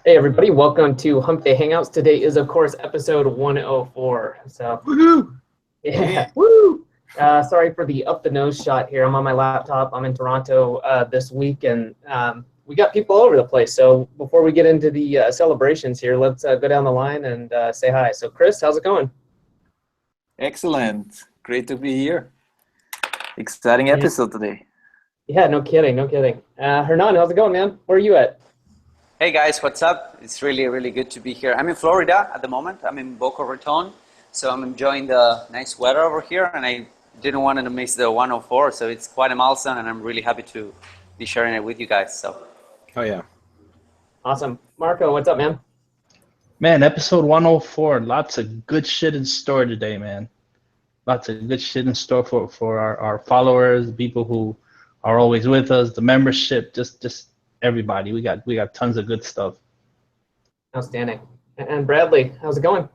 Hey everybody, welcome to Humpday Hangouts. Today is, of course, episode 104. So, Woohoo! yeah, woo! Sorry for the up the nose shot here. I'm on my laptop. I'm in Toronto this week, and we got people all over the place. So before we get into the celebrations here, let's go down the line and say hi. So Chris, how's it going? Excellent. Great to be here. Exciting episode today. Yeah, no kidding, no kidding. Hernan, how's it going, man? Where are you at? Hey guys, what's up? It's really good to be here. I'm in Florida at the moment. I'm in Boca Raton, so I'm enjoying the nice weather over here, and I didn't want to miss the 104, so it's quite a milestone, and I'm really happy to be sharing it with you guys. So, Oh yeah. Awesome. Marco, what's up, man? Man, episode 104, lots of good shit in store today, man. Lots of good shit in store for our followers, people who are always with us, the membership, just everybody. We got tons of good stuff. Outstanding. And Bradley, how's it going?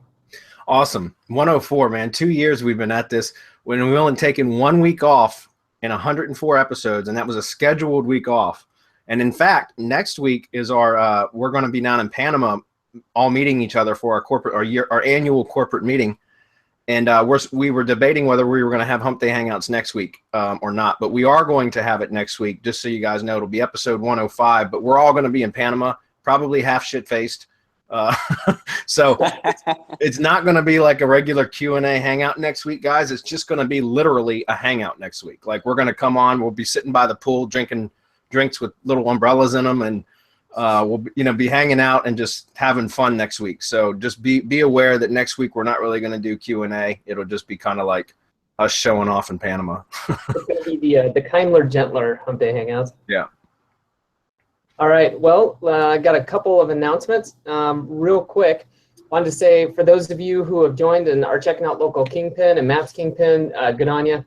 Awesome. 104, man. 2 years we've been at this. When we've only taken 1 week off in 104 episodes, and that was a scheduled week off. And in fact, next week is our we're going to be down in Panama, all meeting each other for our annual corporate meeting. And we were debating whether we were going to have Humpday Hangouts next week or not, but we are going to have it next week. Just so you guys know, it'll be episode 105. But we're all going to be in Panama, probably half shit-faced. So it's not going to be like a regular Q&A hangout next week, guys. It's just going to be literally a hangout next week. Like, we're going to come on, we'll be sitting by the pool drinking drinks with little umbrellas in them, and we'll be hanging out and just having fun next week. So just be aware that next week we're not really going to do Q&A. It'll just be kind of like us showing off in Panama. It's going to be the kindler, gentler Humpday Hangouts. Yeah. All right. Well, I got a couple of announcements. Real quick, wanted to say, for those of you who have joined and are checking out local Kingpin and Maps Kingpin, good on you.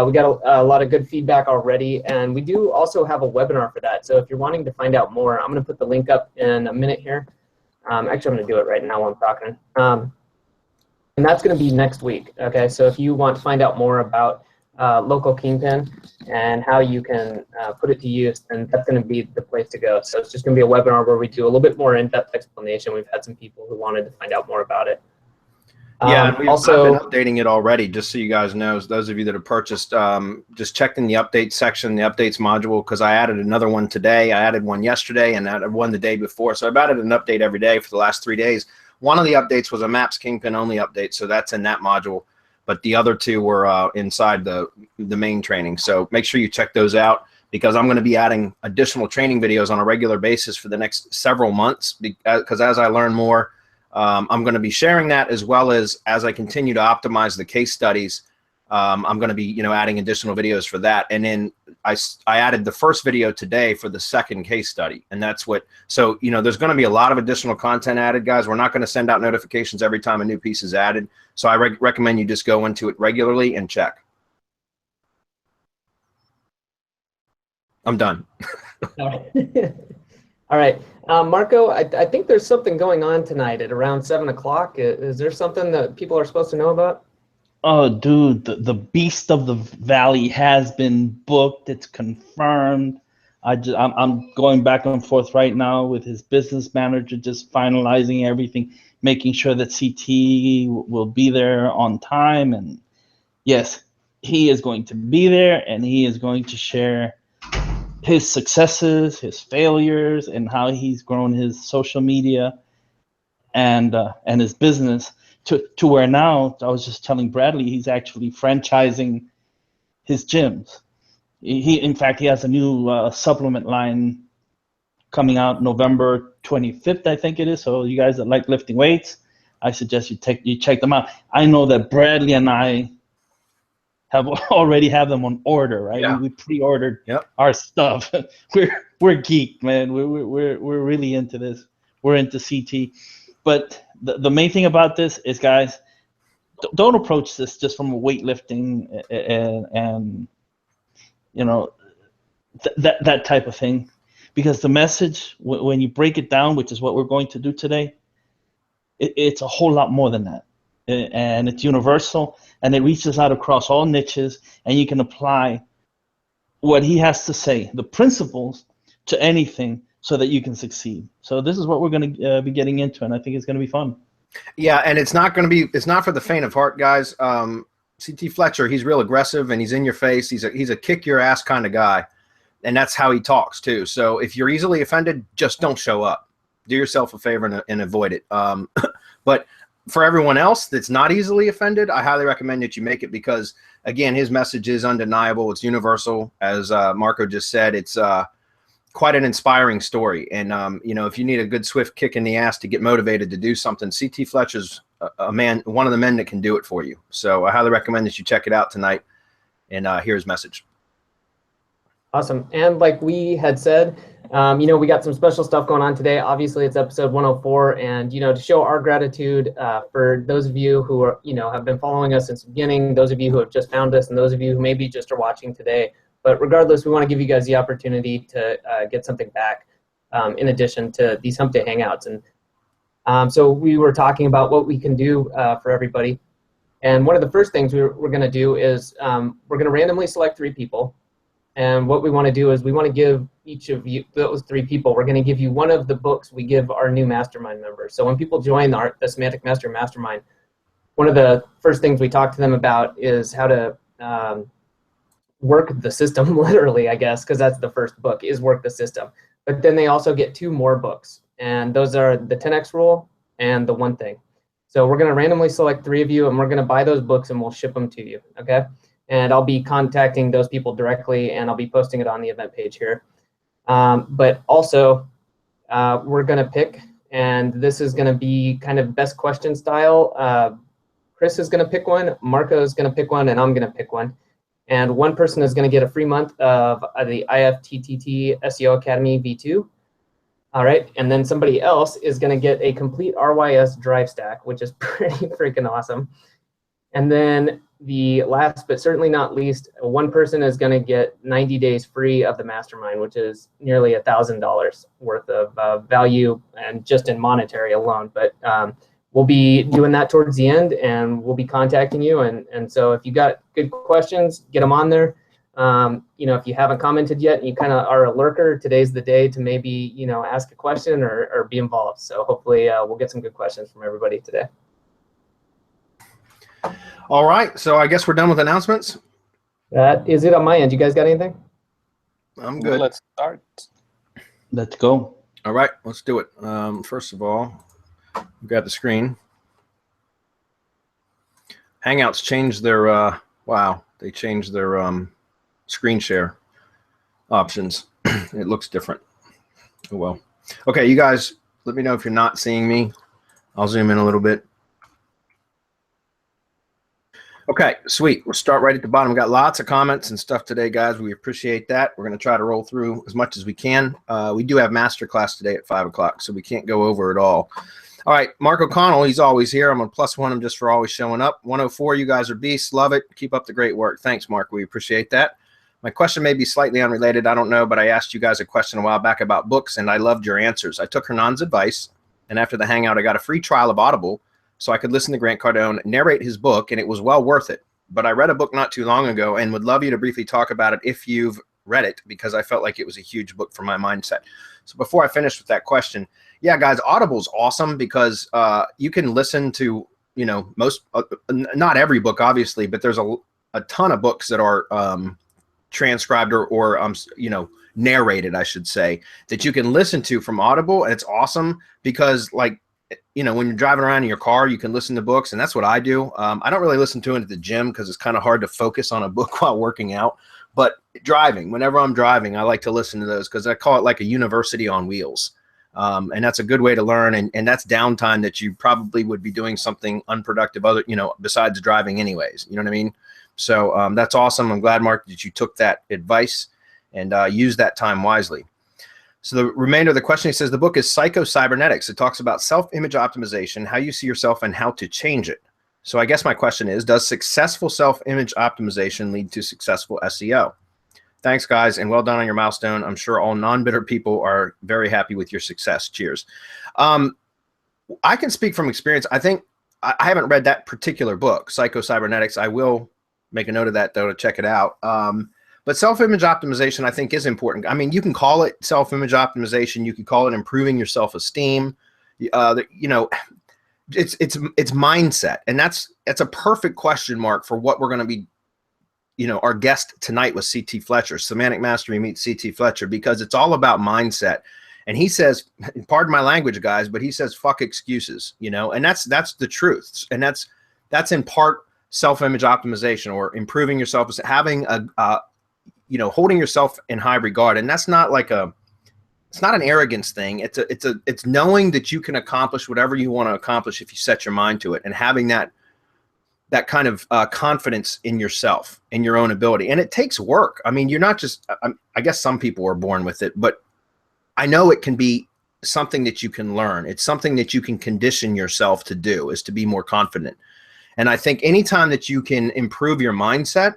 We got a lot of good feedback already, and we do also have a webinar for that. So if you're wanting to find out more, I'm going to put the link up in a minute here. Actually, I'm going to do it right now while I'm talking. And that's going to be next week. Okay, so if you want to find out more about local Kingpin and how you can put it to use, then that's going to be the place to go. So it's just going to be a webinar where we do a little bit more in-depth explanation. We've had some people who wanted to find out more about it. Yeah, and I've also been updating it already, just so you guys know. Those of you that have purchased, just checked in the updates section, the updates module, because I added another one today. I added one yesterday and added one the day before. So I've added an update every day for the last 3 days. One of the updates was a Maps Kingpin only update, so that's in that module. But the other two were inside the main training. So make sure you check those out, because I'm going to be adding additional training videos on a regular basis for the next several months, because as I learn more, I'm going to be sharing that, as well as I continue to optimize the case studies. I'm going to be, adding additional videos for that. And then I added the first video today for the second case study. And that's so there's going to be a lot of additional content added, guys. We're not going to send out notifications every time a new piece is added. So I recommend you just go into it regularly and check. I'm done. all right. Marco, I think there's something going on tonight at around 7 o'clock. Is there something that people are supposed to know about? Oh, dude, the Beast of the Valley has been booked. It's confirmed. I'm going back and forth right now with his business manager, just finalizing everything, making sure that CT will be there on time. And yes, he is going to be there, and he is going to share his successes, his failures, and how he's grown his social media and his business to where now, I was just telling Bradley, he's actually franchising his gyms. In fact, he has a new supplement line coming out November 25th, I think it is. So you guys that like lifting weights, I suggest you check them out. I know that Bradley and I already have them on order, right? Yeah. We pre-ordered Yep. our stuff. We're geeked, man. We're really into this. We're into CT. But the main thing about this is, guys, don't approach this just from a weightlifting and that type of thing, because the message, when you break it down, which is what we're going to do today, it's a whole lot more than that, and it's universal, and it reaches out across all niches, and you can apply what he has to say, the principles, to anything so that you can succeed. So this is what we're going to be getting into, and I think it's going to be fun. Yeah, and it's not for the faint of heart, guys. CT Fletcher, he's real aggressive and he's in your face. He's a kick your ass kind of guy, and that's how he talks too. So if you're easily offended, just don't show up. Do yourself a favor and avoid it. But for everyone else that's not easily offended, I highly recommend that you make it, because again, his message is undeniable. It's universal, as Marco just said. It's quite an inspiring story. And you know, if you need a good swift kick in the ass to get motivated to do something, CT Fletcher's one of the men that can do it for you. So I highly recommend that you check it out tonight and hear his message. Awesome. And like we had said, you know, we got some special stuff going on today. Obviously, it's episode 104, and you know, to show our gratitude for those of you who are, you know, have been following us since the beginning, those of you who have just found us, and those of you who maybe just are watching today. But regardless, we want to give you guys the opportunity to get something back in addition to these Humpday Hangouts. And so we were talking about what we can do for everybody. And one of the first things we're going to do is we're going to randomly select 3 people. And what we want to do is we want to give each of you, those 3 people, we're going to give you one of the books we give our new mastermind members. So when people join the Semantic Mastery Mastermind, one of the first things we talk to them about is how to work the system, literally, I guess, because that's the first book, is work the system. But then they also get 2 more books, and those are the 10X Rule and the One Thing. So we're going to randomly select 3 of you, and we're going to buy those books, and we'll ship them to you, okay? And I'll be contacting those people directly, and I'll be posting it on the event page here. But also, we're going to pick, and this is going to be kind of best question style. Chris is going to pick one, Marco is going to pick one, and I'm going to pick one. And one person is going to get a free month of the IFTTT SEO Academy V2. All right, and then somebody else is going to get a complete RYS drive stack, which is pretty freaking awesome. And then the last but certainly not least, one person is going to get 90 days free of the mastermind, which is nearly $1,000 worth of value, and just in monetary alone. But we'll be doing that towards the end, and we'll be contacting you. And so if you got good questions, get them on there. You know, if you haven't commented yet and you kind of are a lurker, today's the day to maybe, you know, ask a question or be involved. So hopefully we'll get some good questions from everybody today. All right, so I guess we're done with announcements. That is it on my end. You guys got anything? I'm good. Let's start. Let's go. All right, let's do it. First of all, we've got the screen. Hangouts changed their, they changed their screen share options. It looks different. Oh, well. Okay, you guys, let me know if you're not seeing me. I'll zoom in a little bit. Okay, sweet. We'll start right at the bottom. We got lots of comments and stuff today, guys. We appreciate that. We're going to try to roll through as much as we can. We do have masterclass today at 5 o'clock, so we can't go over it all. All right, Mark O'Connell, he's always here. I'm going to +1 him just for always showing up. 104, you guys are beasts. Love it. Keep up the great work. Thanks, Mark. We appreciate that. My question may be slightly unrelated. I don't know, but I asked you guys a question a while back about books, and I loved your answers. I took Hernan's advice, and after the Hangout, I got a free trial of Audible, so I could listen to Grant Cardone narrate his book, and it was well worth it. But I read a book not too long ago and would love you to briefly talk about it if you've read it, because I felt like it was a huge book for my mindset. So before I finish with that question, yeah, guys, Audible's awesome because you can listen to, you know, most, not every book, obviously, but there's a ton of books that are transcribed or you know, narrated, I should say, that you can listen to from Audible. And it's awesome because, like, you know, when you're driving around in your car, you can listen to books, and that's what I do. I don't really listen to it at the gym because it's kind of hard to focus on a book while working out. But driving, whenever I'm driving, I like to listen to those because I call it like a university on wheels. And that's a good way to learn, and that's downtime that you probably would be doing something unproductive other, you know, besides driving anyways. You know what I mean? So that's awesome. I'm glad, Mark, that you took that advice and used that time wisely. So the remainder of the question, he says, the book is Psycho-Cybernetics. It talks about self-image optimization, how you see yourself, and how to change it. So I guess my question is, does successful self-image optimization lead to successful SEO? Thanks, guys, and well done on your milestone. I'm sure all non-bitter people are very happy with your success. Cheers. I can speak from experience. I think I haven't read that particular book, Psycho-Cybernetics. I will make a note of that, though, to check it out. But self-image optimization, I think, is important. I mean, you can call it self-image optimization. You can call it improving your self-esteem. You know, it's mindset, and that's a perfect question mark for what we're going to be. You know, our guest tonight was CT Fletcher. Semantic Mastery meets CT Fletcher, because it's all about mindset. And he says, pardon my language, guys, but he says, fuck excuses, you know, and that's the truth. And that's in part self-image optimization, or improving yourself, is having you know, holding yourself in high regard. And that's not like it's not an arrogance thing. It's knowing that you can accomplish whatever you want to accomplish if you set your mind to it, and having that kind of confidence in yourself, in your own ability. And it takes work. I mean, you're not just, I guess some people are born with it, but I know it can be something that you can learn. It's something that you can condition yourself to do, is to be more confident. And I think anytime that you can improve your mindset,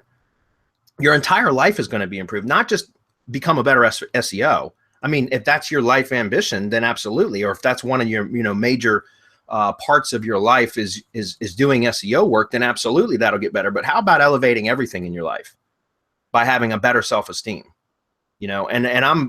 your entire life is going to be improved, not just become a better SEO. I mean, if that's your life ambition, then absolutely. Or if that's one of your, you know, major parts of your life is doing SEO work, then absolutely that'll get better. But how about elevating everything in your life by having a better self-esteem? You know, and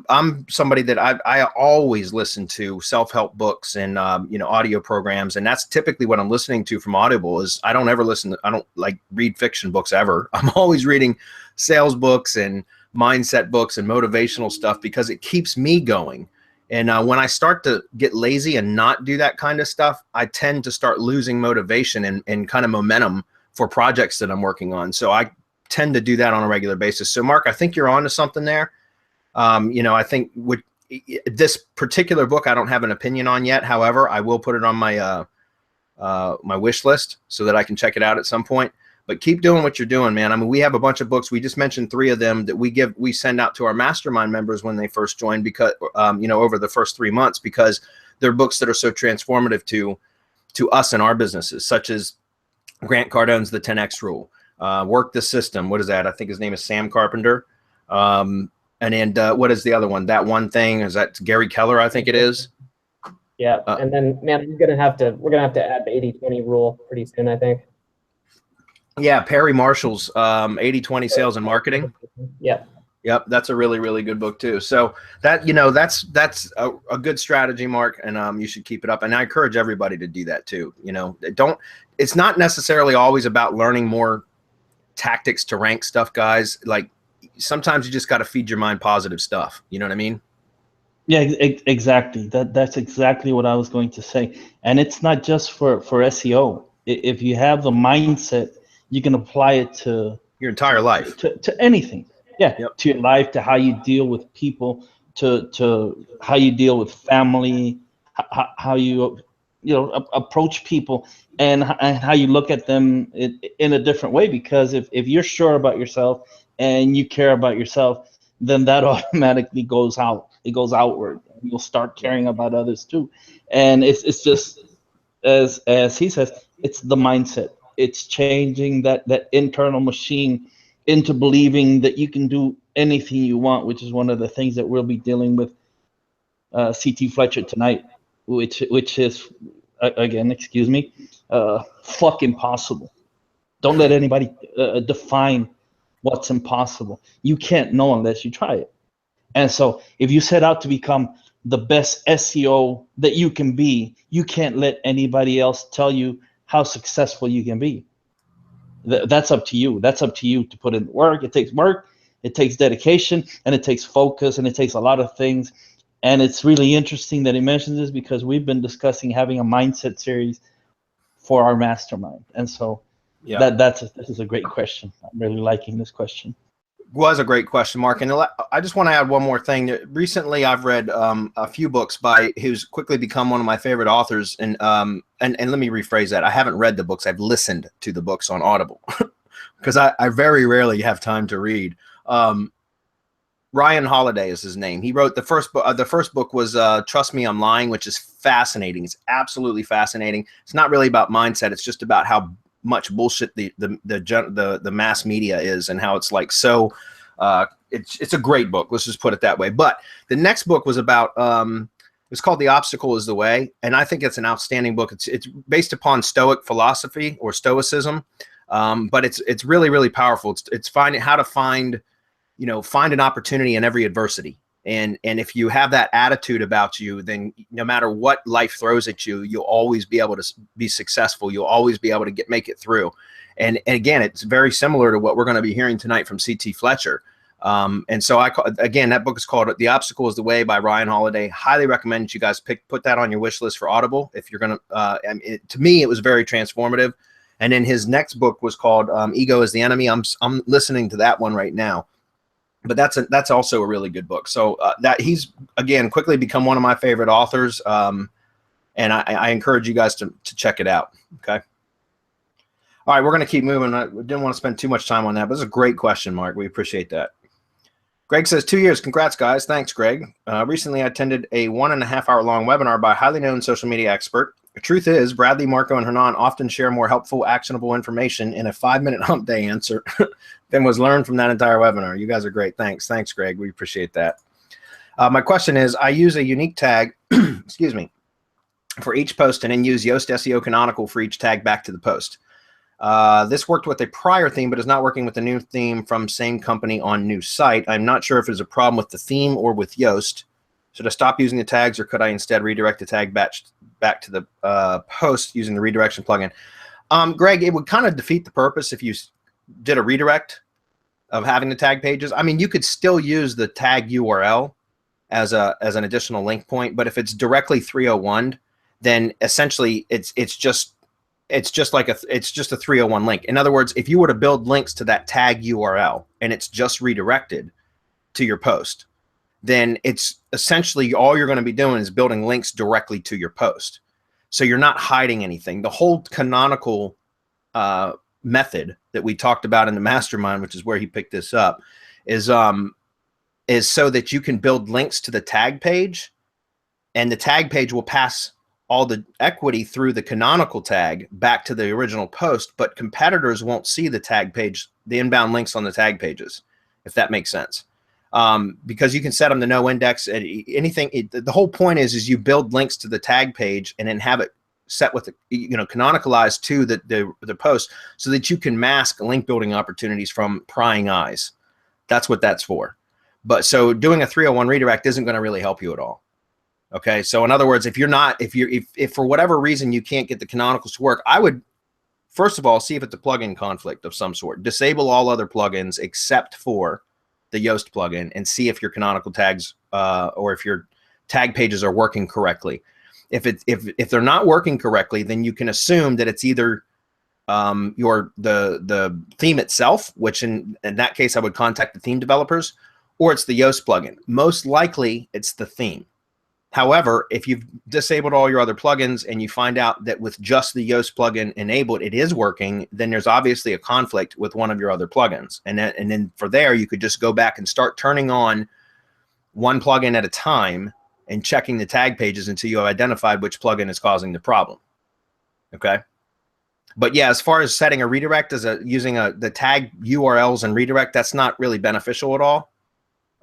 I'm somebody that I always listen to self-help books and you know, audio programs, and that's typically what I'm listening to from Audible. Is I don't like read fiction books ever. I'm always reading sales books and mindset books and motivational stuff, because it keeps me going. And when I start to get lazy and not do that kind of stuff, I tend to start losing motivation and kind of momentum for projects that I'm working on. So I tend to do that on a regular basis. So Mark, I think you're onto something there. You know, I think with this particular book, I don't have an opinion on yet. However, I will put it on my my wish list so that I can check it out at some point. But keep doing what you're doing, man. I mean, we have a bunch of books. We just mentioned 3 of them that we send out to our mastermind members when they first join, because you know, over the first 3 months, because they're books that are so transformative to us and our businesses, such as Grant Cardone's The 10X Rule, Work the System. What is that? I think his name is Sam Carpenter. And then what is the other one? That One Thing, is that Gary Keller? I think it is. Yeah, and then, man, we're gonna have to add the 80-20 rule pretty soon, I think. Yeah, Perry Marshall's 80-20 Sales and Marketing. Yeah. Yep, that's a really, really good book too. So that, you know, that's a good strategy, Mark, and you should keep it up. And I encourage everybody to do that too. You know, it's not necessarily always about learning more tactics to rank stuff, guys. Like, sometimes you just got to feed your mind positive stuff. You know what I mean? Yeah, exactly. That's exactly what I was going to say. And it's not just for SEO. If you have the mindset, you can apply it to your entire life, to anything. Yeah, yep. To your life, to how you deal with people, to how you deal with family, how you approach people, and how you look at them in a different way. Because if you're sure about yourself and you care about yourself, then that automatically goes out. It goes outward. You'll start caring about others too. And it's just as he says, it's the mindset. It's changing that internal machine into believing that you can do anything you want, which is one of the things that we'll be dealing with CT Fletcher tonight, which is, again, excuse me, fucking impossible. Don't let anybody define what's impossible. You can't know unless you try it. And so if you set out to become the best SEO that you can be, you can't let anybody else tell you how successful you can be. That's up to you. That's up to you to put in work. It takes work, it takes dedication, and it takes focus, and it takes a lot of things. And it's really interesting that he mentions this, because we've been discussing having a mindset series for our mastermind. And so yeah, this is a great question. I'm really liking this question. Was a great question, Mark. And I just want to add one more thing. Recently, I've read a few books by who's quickly become one of my favorite authors. And let me rephrase that. I haven't read the books. I've listened to the books on Audible because I very rarely have time to read. Ryan Holiday is his name. He wrote the first book. The first book was Trust Me, I'm Lying, which is fascinating. It's absolutely fascinating. It's not really about mindset. It's just about how much bullshit the mass media is, and how it's like so. It's a great book. Let's just put it that way. But the next book was about it's called The Obstacle Is the Way, and I think it's an outstanding book. It's based upon Stoic philosophy or Stoicism, but it's really, really powerful. It's finding how to find find an opportunity in every adversity. And if you have that attitude about you, then no matter what life throws at you, you'll always be able to be successful. You'll always be able to make it through. And again, it's very similar to what we're going to be hearing tonight from C.T. Fletcher. And so again, that book is called The Obstacle is the Way by Ryan Holiday. Highly recommend you guys put that on your wish list for Audible. If you're going to, to me, it was very transformative. And then his next book was called Ego is the Enemy. I'm listening to that one right now. But that's also a really good book. So that he's, again, quickly become one of my favorite authors. And I encourage you guys to check it out. Okay. All right, we're going to keep moving. I didn't want to spend too much time on that, but it's a great question, Mark. We appreciate that. Greg says, 2 years. Congrats, guys. Thanks, Greg. Recently, I attended a 1.5 hour long webinar by a highly known social media expert. The truth is, Bradley, Marco, and Hernan often share more helpful, actionable information in a 5-minute Humpday answer than was learned from that entire webinar. You guys are great. Thanks. Thanks, Greg. We appreciate that. My question is, I use a unique tag, excuse me, for each post and then use Yoast SEO canonical for each tag back to the post. This worked with a prior theme, but is not working with the new theme from same company on new site. I'm not sure if it's a problem with the theme or with Yoast. Should I stop using the tags, or could I instead redirect the tag back to the post using the redirection plugin? Greg, it would kind of defeat the purpose if you did a redirect of having the tag pages. I mean, you could still use the tag URL as an additional link point, but if it's directly 301, then essentially it's just a 301 link. In other words, if you were to build links to that tag URL and it's just redirected to your post, then it's essentially all you're going to be doing is building links directly to your post. So you're not hiding anything. The whole canonical method that we talked about in the mastermind, which is where he picked this up, is so that you can build links to the tag page, and the tag page will pass all the equity through the canonical tag back to the original post, but competitors won't see the tag page, the inbound links on the tag pages, if that makes sense. Because you can set them to no index and anything. The whole point is you build links to the tag page and then have it set with canonicalized to the post, so that you can mask link building opportunities from prying eyes. That's what that's for. But so doing a 301 redirect isn't going to really help you at all. Okay. So in other words, if for whatever reason you can't get the canonicals to work, I would first of all see if it's a plugin conflict of some sort. Disable all other plugins except for the Yoast plugin and see if your canonical tags or if your tag pages are working correctly. If they're not working correctly, then you can assume that it's either the theme itself, which in that case I would contact the theme developers, or it's the Yoast plugin. Most likely it's the theme. However, if you've disabled all your other plugins and you find out that with just the Yoast plugin enabled, it is working, then there's obviously a conflict with one of your other plugins. And then for there, you could just go back and start turning on one plugin at a time and checking the tag pages until you have identified which plugin is causing the problem. Okay. But yeah, as far as setting a redirect using the tag URLs and redirect, that's not really beneficial at all.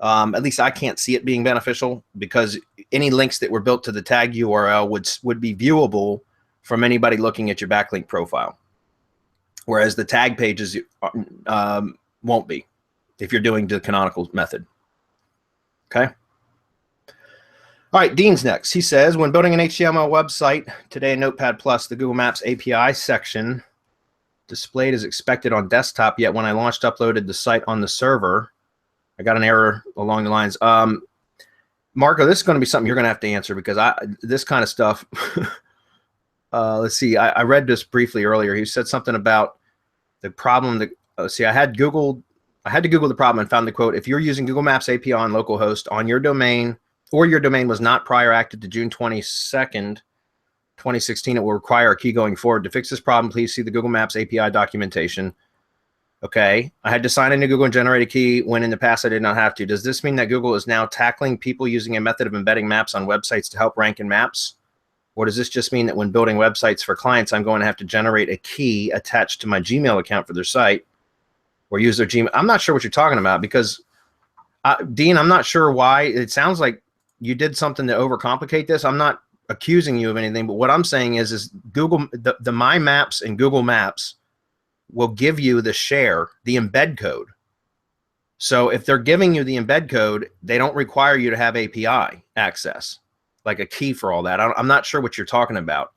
At least I can't see it being beneficial, because any links that were built to the tag URL would be viewable from anybody looking at your backlink profile, whereas the tag pages won't be if you're doing the canonical method. Okay. All right, Dean's next. He says, when building an HTML website today in Notepad+, the Google Maps API section displayed as expected on desktop, yet when I uploaded the site on the server, I got an error along the lines. Marco, this is going to be something you're going to have to answer, because this kind of stuff, let's see, I read this briefly earlier. He said something about the problem that, I had to Google the problem and found the quote, if you're using Google Maps API on localhost on your domain, or your domain was not prior active to June 22nd, 2016, it will require a key going forward. To fix this problem, please see the Google Maps API documentation. Okay, I had to sign in to Google and generate a key when in the past I did not have to. Does this mean that Google is now tackling people using a method of embedding maps on websites to help rank in maps? Or does this just mean that when building websites for clients, I'm going to have to generate a key attached to my Gmail account for their site, or use their Gmail? I'm not sure what you're talking about, because, Dean, I'm not sure why. It sounds like you did something to overcomplicate this. I'm not accusing you of anything, but what I'm saying is Google, the My Maps and Google Maps will give you the embed code So if they're giving you the embed code, they don't require you to have API access, like a key for all that. I'm not sure what you're talking about.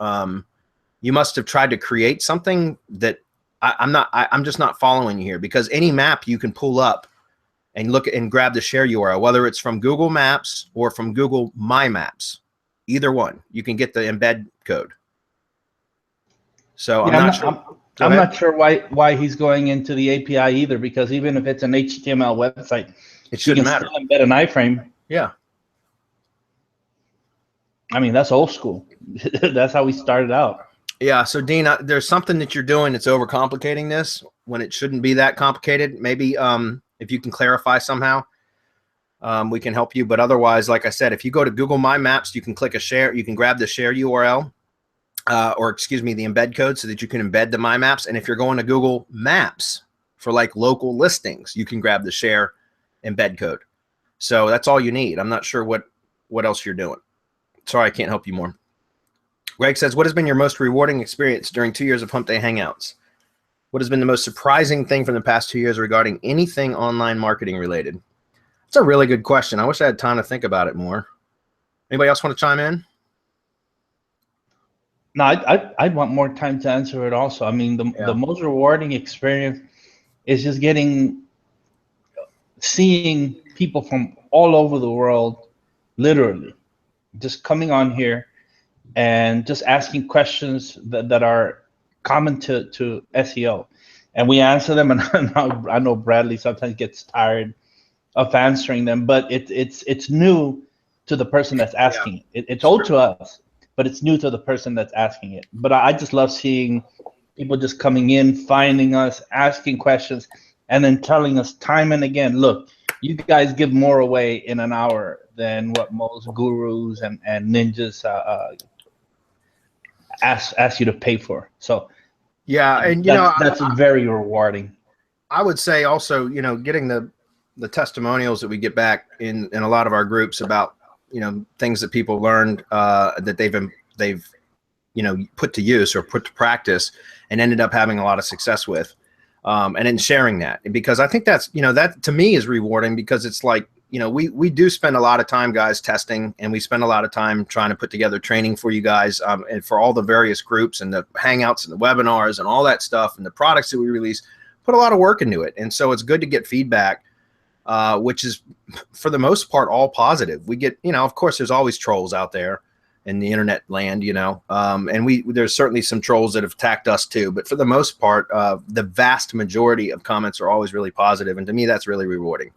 You must have tried to create something that I'm just not following you here, because any map you can pull up and look and grab the share URL, whether it's from Google Maps or from Google My Maps, either one, you can get the embed code. So Yeah, I'm not sure. I'm not sure why he's going into the API either, because even if it's an HTML website, It shouldn't matter. Still embed an iframe. Yeah. I mean, that's old school. That's how we started out. Yeah. So Dean, there's something that you're doing that's overcomplicating this when it shouldn't be that complicated. Maybe if you can clarify somehow, we can help you. But otherwise, like I said, if you go to Google My Maps, you can click a share. You can grab the share URL. Or excuse me, the embed code, so that you can embed the My Maps. And if you're going to Google Maps for like local listings, you can grab the share embed code. So that's all you need. I'm not sure what else you're doing. Sorry, I can't help you more. Greg says, what has been your most rewarding experience during 2 years of Humpday Hangouts? What has been the most surprising thing from the past 2 years regarding anything online marketing related? That's a really good question. I wish I had time to think about it more. Anybody else want to chime in? No, I'd want more time to answer it also. I mean, the most rewarding experience is just seeing people from all over the world, literally, just coming on here and just asking questions that are common to SEO. And we answer them, and I know Bradley sometimes gets tired of answering them, but it's new to the person that's asking it. It's old to us, but it's new to the person that's asking it. But I just love seeing people just coming in, finding us, asking questions, and then telling us time and again, look, you guys give more away in an hour than what most gurus and ninjas ask you to pay for. So yeah, and that's very rewarding. I would say also, getting the testimonials that we get back in a lot of our groups about, things that people learned that they've put to use or put to practice and ended up having a lot of success with, and then sharing that, because I think that's that to me is rewarding, because it's like we do spend a lot of time, guys, testing, and we spend a lot of time trying to put together training for you guys, and for all the various groups and the Hangouts and the webinars and all that stuff and the products that we release, put a lot of work into it, and so it's good to get feedback. Which is, for the most part, all positive. We get, of course, there's always trolls out there in the internet land, and there's certainly some trolls that have attacked us too. But for the most part, the vast majority of comments are always really positive, and to me, that's really rewarding.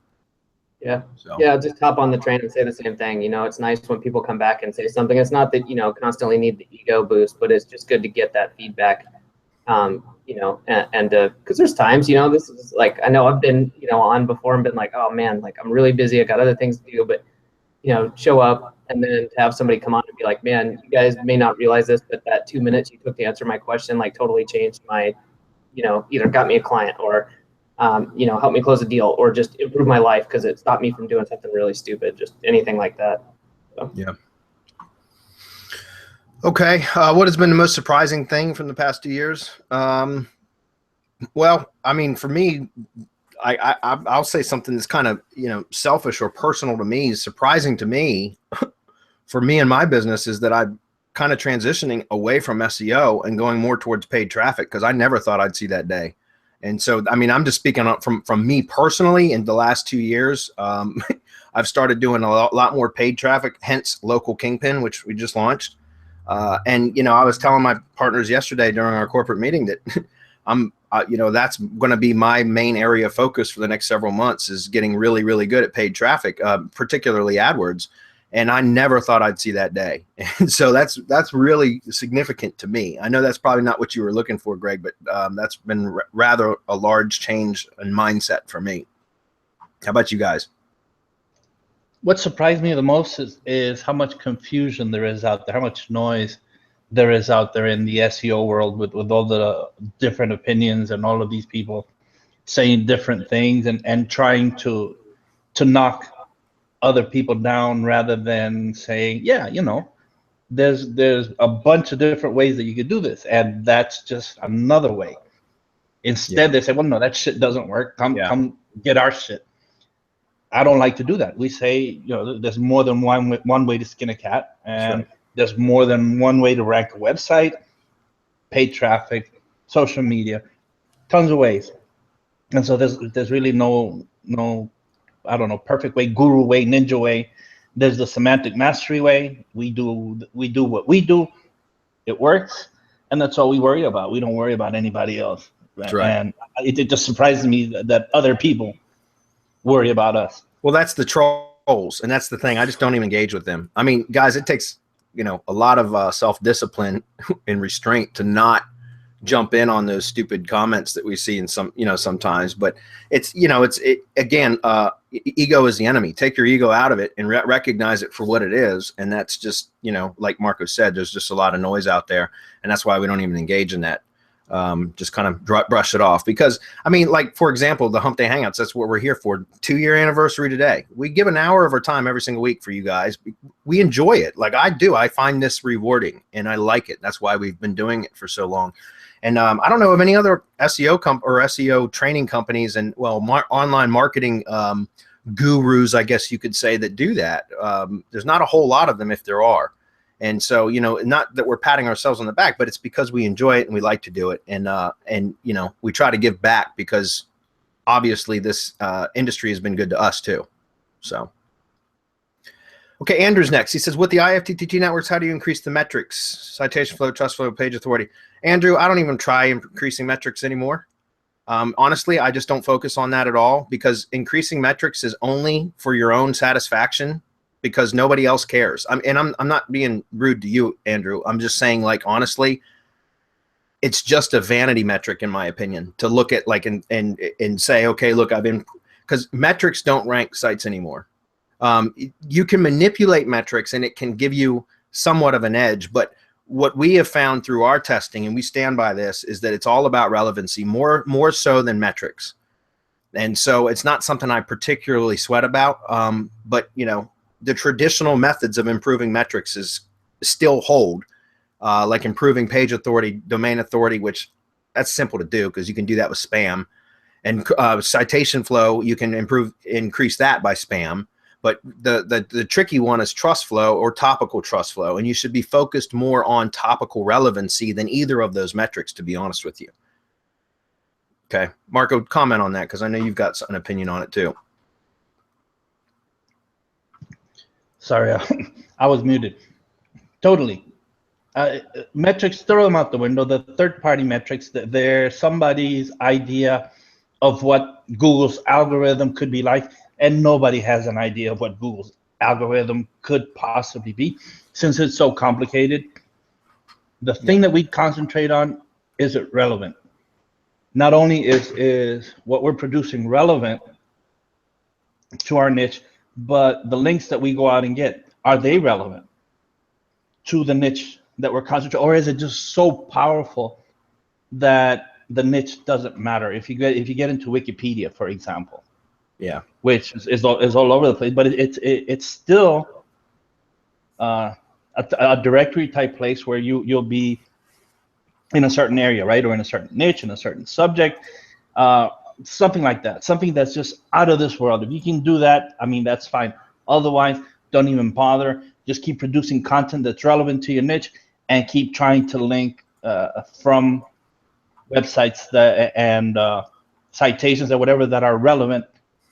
Yeah. So. Yeah, just hop on the train and say the same thing. It's nice when people come back and say something. It's not that, constantly need the ego boost, but it's just good to get that feedback. Because there's times, this is like, I know I've been, on before and been like, oh man, like I'm really busy, I got other things to do, but show up and then to have somebody come on and be like, man, you guys may not realize this, but that 2 minutes you took to answer my question, like totally changed my, either got me a client or, helped me close a deal or just improve my life because it stopped me from doing something really stupid, just anything like that. So. Yeah. Okay, what has been the most surprising thing from the past 2 years? Well, I mean, for me, I'll say something that's kind of, selfish or personal to me. Surprising to me, for me and my business, is that I'm kind of transitioning away from SEO and going more towards paid traffic, because I never thought I'd see that day. And so, I mean, I'm just speaking up from me personally. In the last 2 years, I've started doing a lot more paid traffic, hence local Kingpin, which we just launched. And, I was telling my partners yesterday during our corporate meeting that that's going to be my main area of focus for the next several months, is getting really, really good at paid traffic, particularly AdWords. And I never thought I'd see that day. And so that's really significant to me. I know that's probably not what you were looking for, Greg, but that's been rather a large change in mindset for me. How about you guys? What surprised me the most is how much confusion there is out there, how much noise there is out there in the SEO world with all the different opinions and all of these people saying different things and trying to knock other people down rather than saying, yeah, there's a bunch of different ways that you could do this, and that's just another way. Instead, they say, well, no, that shit doesn't work. Come get our shit. I don't like to do that. We say, there's more than one way to skin a cat, and there's more than one way to rank a website, paid traffic, social media, tons of ways. And so there's really no I don't know, perfect way, guru way, ninja way. There's the semantic mastery way. We do what we do. It works, and that's all we worry about. We don't worry about anybody else. That's right. And it just surprises me that other people worry about us. Well, that's the trolls, and that's the thing. I just don't even engage with them. I mean, guys, it takes a lot of self-discipline and restraint to not jump in on those stupid comments that we see in sometimes. But it's again, ego is the enemy. Take your ego out of it and recognize it for what it is. And that's just like Marco said, there's just a lot of noise out there, and that's why we don't even engage in that. Just kind of brush it off, because I mean, like, for example, the Humpday Hangouts, that's what we're here for. 2-year anniversary today. We give an hour of our time every single week for you guys. We enjoy it. Like I do. I find this rewarding and I like it. That's why we've been doing it for so long. And I don't know of any other SEO or SEO training companies and online marketing gurus, I guess you could say, that do that. There's not a whole lot of them, if there are. And so, not that we're patting ourselves on the back, but it's because we enjoy it and we like to do it. And we try to give back, because obviously this industry has been good to us too. So, okay, Andrew's next. He says, with the IFTTT networks, how do you increase the metrics? Citation flow, trust flow, page authority. Andrew, I don't even try increasing metrics anymore. Honestly, I just don't focus on that at all, because increasing metrics is only for your own satisfaction, because nobody else cares. I'm not being rude to you, Andrew. I'm just saying, like, honestly, it's just a vanity metric, in my opinion, to look at, like, and say, okay, look, because metrics don't rank sites anymore. You can manipulate metrics and it can give you somewhat of an edge, but what we have found through our testing, and we stand by this, is that it's all about relevancy, more so than metrics. And so it's not something I particularly sweat about, but the traditional methods of improving metrics still hold, like improving page authority, domain authority, which that's simple to do because you can do that with spam, and citation flow, you can increase that by spam. But the tricky one is trust flow or topical trust flow, and you should be focused more on topical relevancy than either of those metrics, to be honest with you. Okay, Marco, comment on that, because I know you've got an opinion on it too. Sorry, I was muted. Totally. Metrics, throw them out the window. The third-party metrics, they're somebody's idea of what Google's algorithm could be like, and nobody has an idea of what Google's algorithm could possibly be, since it's so complicated. The thing that we concentrate on, is it relevant? Not only is what we're producing relevant to our niche, but the links that we go out and get, are they relevant to the niche that we're concentrating, or is it just so powerful that the niche doesn't matter? If you get into Wikipedia, for example, which is all over the place, but it's still a directory type place where you'll be in a certain area, right, or in a certain niche, in a certain subject, something like that, something that's just out of this world. If you can do that, I mean, that's fine. Otherwise, don't even bother. Just keep producing content that's relevant to your niche, and keep trying to link from websites and citations or whatever that are relevant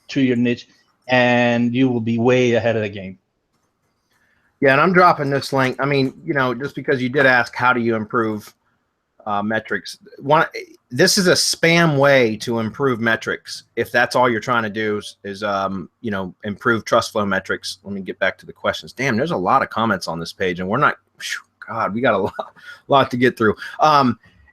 to your niche, and you will be way ahead of the game. Yeah, and I'm dropping this link. I mean, just because you did ask, how do you improve metrics? This is a spam way to improve metrics. If that's all you're trying to do is improve trust flow metrics. Let me get back to the questions. Damn, there's a lot of comments on this page, and we're not. God, we got a lot to get through.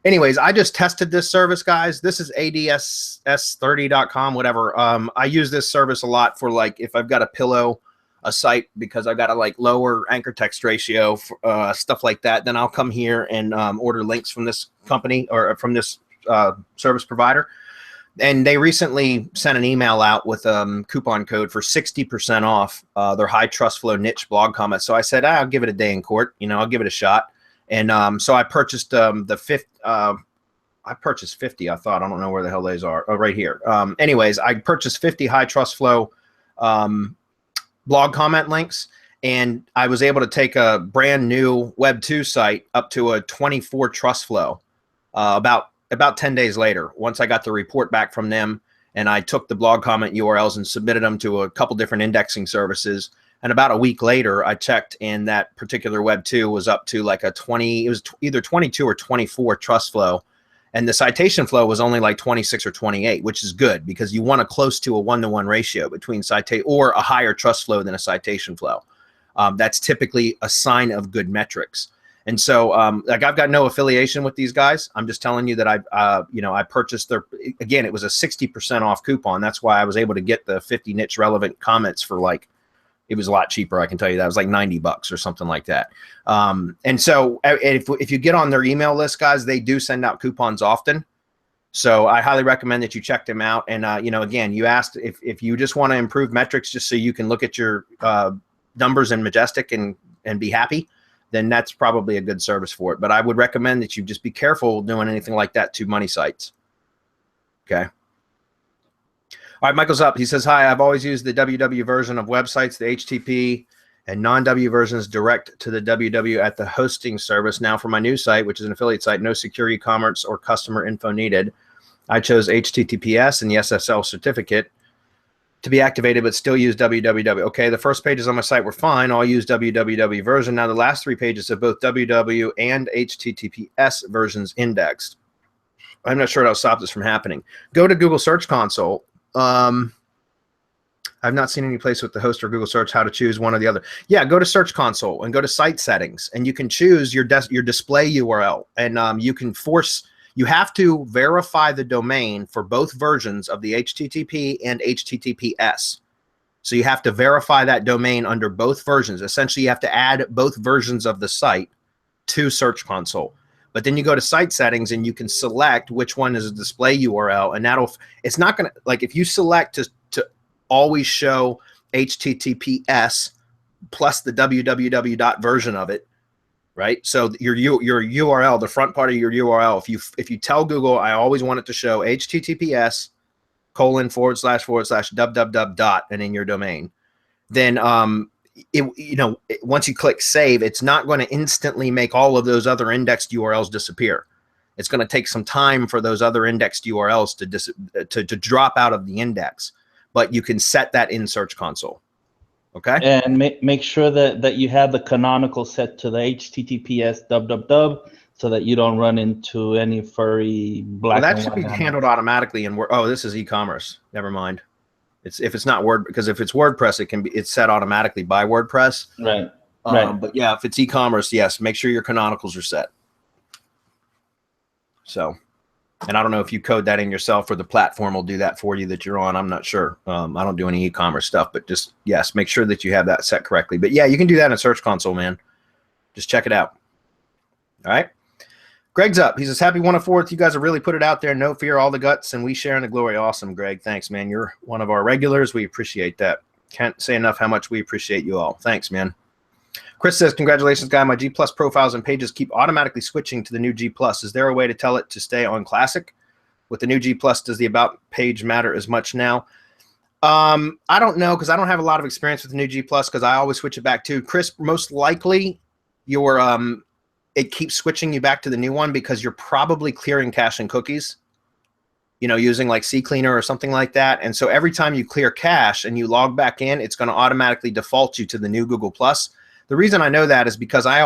Anyways, I just tested this service, guys. This is adss30.com, whatever. I use this service a lot for, like, if I've got to pillow a site because I've got to, like, lower anchor text ratio, stuff like that. Then I'll come here and order links from this company or from this service provider. And they recently sent an email out with coupon code for 60% off their high trust flow niche blog comments. So I said, I'll give it a day in court. I'll give it a shot. And so I purchased I purchased 50. I don't know where the hell these are. Oh, right here. Anyways, I purchased 50 high trust flow blog comment links. And I was able to take a brand new Web 2 site up to a 24 trust flow about 10 days later, once I got the report back from them, and I took the blog comment URLs and submitted them to a couple different indexing services. And about a week later, I checked, and that particular Web 2 was up to like a 20, it was either 22 or 24 trust flow. And the citation flow was only like 26 or 28, which is good because you want a close to a 1-to-1 ratio between citation or a higher trust flow than a citation flow. That's typically a sign of good metrics. And so, like, I've got no affiliation with these guys. I'm just telling you that I purchased their, again, it was a 60% off coupon. That's why I was able to get the 50 niche relevant comments for like, it was a lot cheaper. I can tell you that. It was like $90 or something like that. And so if you get on their email list, guys, they do send out coupons often. So I highly recommend that you check them out. And, again, you asked if you just want to improve metrics just so you can look at your numbers in Majestic and be happy, then that's probably a good service for it. But I would recommend that you just be careful doing anything like that to money sites. Okay. All right, Michael's up. He says, hi, I've always used the WW version of websites, the HTTP, and non-W versions direct to the WW at the hosting service. Now for my new site, which is an affiliate site, no secure e-commerce or customer info needed. I chose HTTPS and the SSL certificate to be activated, but still use www. Okay, the first pages on my site were fine. I'll use www version. Now the last 3 pages have both www and HTTPS versions indexed. I'm not sure that'll stop this from happening. Go to Google Search Console. I've not seen any place with the host or Google Search how to choose one or the other. Yeah, go to Search Console and go to Site Settings, and you can choose your display URL, and you can force. You have to verify the domain for both versions of the HTTP and HTTPS. So you have to verify that domain under both versions. Essentially, you have to add both versions of the site to Search Console. But then you go to Site Settings and you can select which one is a display URL, and it's not going to, like, if you select to always show HTTPS plus the www version of it, right? So your URL, the front part of your URL, if you tell Google, I always want it to show HTTPS : // and in your domain, then once you click save, it's not going to instantly make all of those other indexed URLs disappear. It's going to take some time for those other indexed URLs to drop out of the index, but you can set that in Search Console. Okay. And make sure that you have the canonical set to the HTTPS www so that you don't run into any furry black. Well, that should be handled automatically. And this is e-commerce. Never mind. If it's not because if it's WordPress, it's set automatically by WordPress. Right. Right. But yeah, if it's e-commerce, yes, make sure your canonicals are set. So, and I don't know if you code that in yourself or the platform will do that for you that you're on. I'm not sure. I don't do any e-commerce stuff, but just, yes, make sure that you have that set correctly. But yeah, you can do that in Search Console, man. Just check it out. All right. Greg's up. He says, happy 104th. You guys have really put it out there. No fear, all the guts, and we share in the glory. Awesome, Greg. Thanks, man. You're one of our regulars. We appreciate that. Can't say enough how much we appreciate you all. Thanks, man. Chris says, congratulations, guy. My G Plus profiles and pages keep automatically switching to the new G Plus. Is there a way to tell it to stay on Classic? With the new G Plus, does the About page matter as much now? I don't know, because I don't have a lot of experience with the new G Plus, because I always switch it back to. Chris, most likely it keeps switching you back to the new one because you're probably clearing cache and cookies, using like CCleaner or something like that. And so every time you clear cache and you log back in, it's going to automatically default you to the new Google Plus. The reason I know that is because I